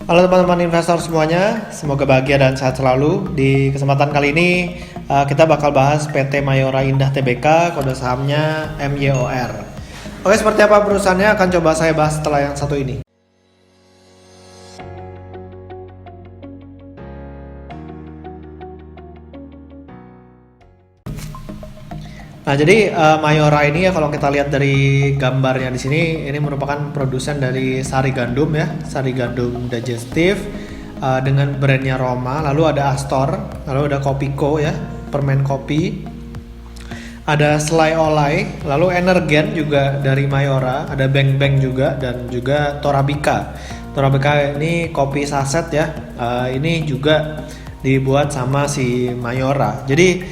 Halo teman-teman investor semuanya, semoga bahagia dan sehat selalu. Di kesempatan kali ini kita bakal bahas PT Mayora Indah Tbk, kode sahamnya MYOR. Oke, seperti apa perusahaannya akan coba saya bahas setelah yang satu ini. Nah, jadi Mayora ini ya kalau kita lihat dari gambarnya di sini, ini merupakan produsen dari sari gandum ya, sari gandum digestif dengan brandnya Roma. Lalu ada Astor, lalu ada Kopiko ya, permen kopi. Ada Selai Olai, lalu Energen juga dari Mayora, ada Beng Beng juga dan juga Torabika. Torabika ini kopi saset ya, ini juga dibuat sama si Mayora. Jadi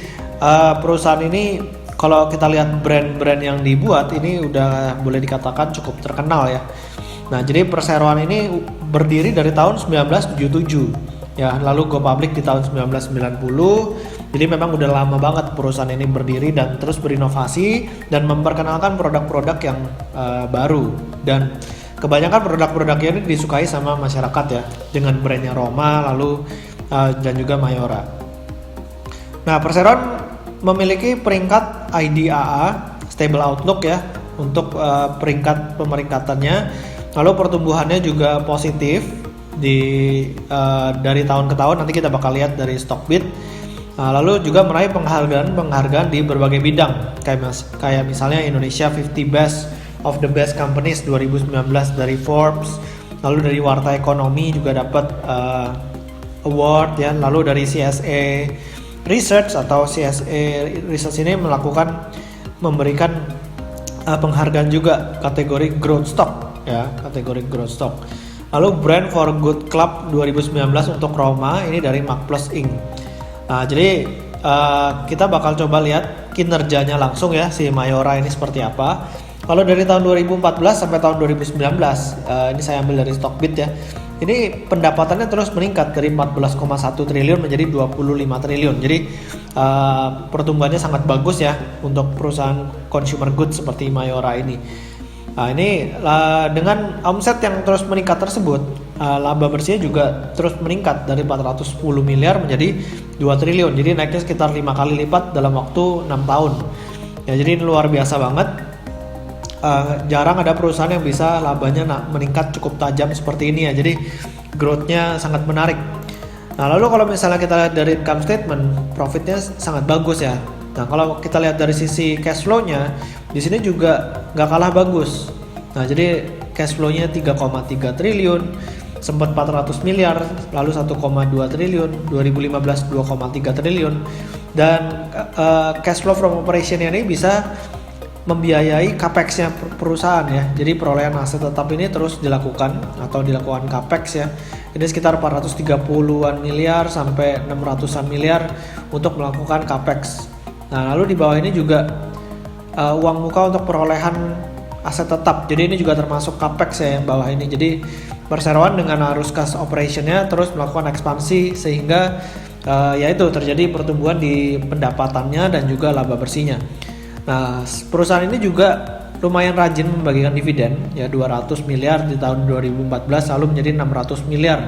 perusahaan ini kalau kita lihat brand-brand yang dibuat ini udah boleh dikatakan cukup terkenal ya. Nah, jadi perseroan ini berdiri dari tahun 1977 ya, lalu go public di tahun 1990. Jadi memang udah lama banget perusahaan ini berdiri dan terus berinovasi dan memperkenalkan produk-produk yang baru, dan kebanyakan produk-produknya ini disukai sama masyarakat ya, dengan brandnya Roma lalu dan juga Mayora. Nah, perseroan memiliki peringkat IDAA Stable Outlook ya untuk peringkat pemeringkatannya. Lalu pertumbuhannya juga positif dari tahun ke tahun, nanti kita bakal lihat dari Stockbit. Lalu juga meraih penghargaan di berbagai bidang kayak misalnya Indonesia 50 Best of the Best Companies 2019 dari Forbes. Lalu dari Warta Ekonomi juga dapat award ya. Lalu dari CSA Research atau CSA Research ini memberikan penghargaan juga kategori growth stock ya, kategori growth stock. Lalu Brand for Good Club 2019 untuk Roma ini dari MarkPlus Inc. Nah, jadi kita bakal coba lihat kinerjanya langsung ya si Mayora ini seperti apa. Kalau dari tahun 2014 sampai tahun 2019, ini saya ambil dari Stockbit ya. Ini pendapatannya terus meningkat dari 14,1 triliun menjadi 25 triliun. Jadi pertumbuhannya sangat bagus ya untuk perusahaan consumer goods seperti Mayora ini. Nah, ini dengan omset yang terus meningkat tersebut, laba bersihnya juga terus meningkat dari 410 miliar menjadi 2 triliun. Jadi naiknya sekitar 5 kali lipat dalam waktu 6 tahun. Ya, jadi ini luar biasa banget. Jarang ada perusahaan yang bisa labanya meningkat cukup tajam seperti ini ya. Jadi growth-nya sangat menarik. Nah, lalu kalau misalnya kita lihat dari income statement, profitnya sangat bagus ya. Nah, kalau kita lihat dari sisi cash flow-nya, di sini juga nggak kalah bagus. Nah, jadi cash flow-nya 3,3 triliun, sempat 400 miliar, lalu 1,2 triliun, 2015 2,3 triliun, dan cash flow from operation ini bisa membiayai capex-nya perusahaan ya. Jadi perolehan aset tetap ini terus dilakukan capex ya. Ini sekitar 430-an miliar sampai 600-an miliar untuk melakukan capex. Nah, lalu di bawah ini juga uang muka untuk perolehan aset tetap. Jadi ini juga termasuk capex ya yang bawah ini. Jadi perseroan dengan arus cash operation-nya terus melakukan ekspansi sehingga yaitu terjadi pertumbuhan di pendapatannya dan juga laba bersihnya. Nah, perusahaan ini juga lumayan rajin membagikan dividen ya, 200 miliar di tahun 2014 lalu menjadi 600 miliar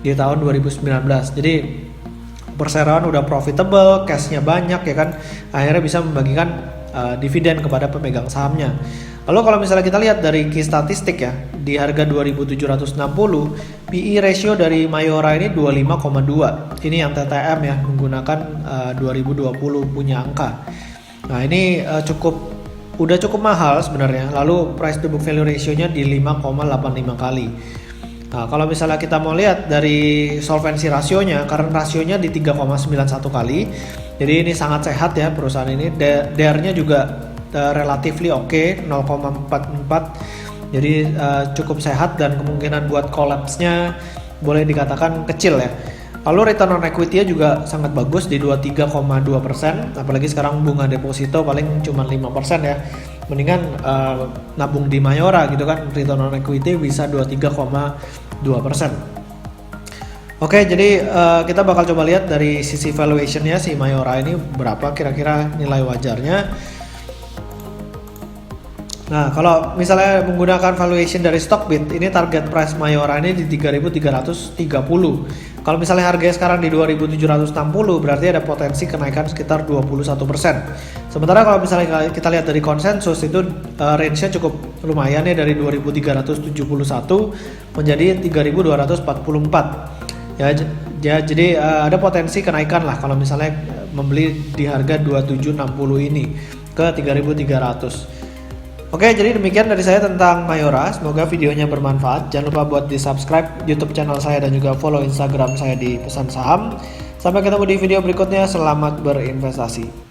di tahun 2019. Jadi perseroan udah profitable, cashnya banyak ya kan, akhirnya bisa membagikan dividen kepada pemegang sahamnya. Lalu kalau misalnya kita lihat dari key statistik ya, di harga 2.760 PE ratio dari Mayora ini 25,2. Ini yang TTM ya, menggunakan 2020 punya angka. Nah, ini udah cukup mahal sebenarnya. Lalu price to book value ratio-nya di 5,85 kali. Nah, kalau misalnya kita mau lihat dari solvency rasionya, current rasionya di 3,91 kali. Jadi ini sangat sehat ya perusahaan ini. DER-nya juga relatively oke, 0,44. Jadi cukup sehat dan kemungkinan buat collapse-nya boleh dikatakan kecil ya. Lalu return on equity-nya juga sangat bagus di 23,2%, apalagi sekarang bunga deposito paling cuma 5% ya. Mendingan nabung di Mayora gitu kan, return on equity bisa 23,2%. Oke, jadi kita bakal coba lihat dari sisi valuation-nya si Mayora ini berapa kira-kira nilai wajarnya. Nah, kalau misalnya menggunakan valuation dari Stockbit, ini target price Mayora ini di 3.330. Kalau misalnya harganya sekarang di 2.760, berarti ada potensi kenaikan sekitar 21%. Sementara kalau misalnya kita lihat dari konsensus itu range-nya cukup lumayan ya, dari 2.371 menjadi 3.244. Jadi ada potensi kenaikan lah kalau misalnya membeli di harga 2760 ini ke 3.300. Oke, jadi demikian dari saya tentang Mayora. Semoga videonya bermanfaat. Jangan lupa buat di subscribe YouTube channel saya dan juga follow Instagram saya di Pesan Saham. Sampai ketemu di video berikutnya. Selamat berinvestasi.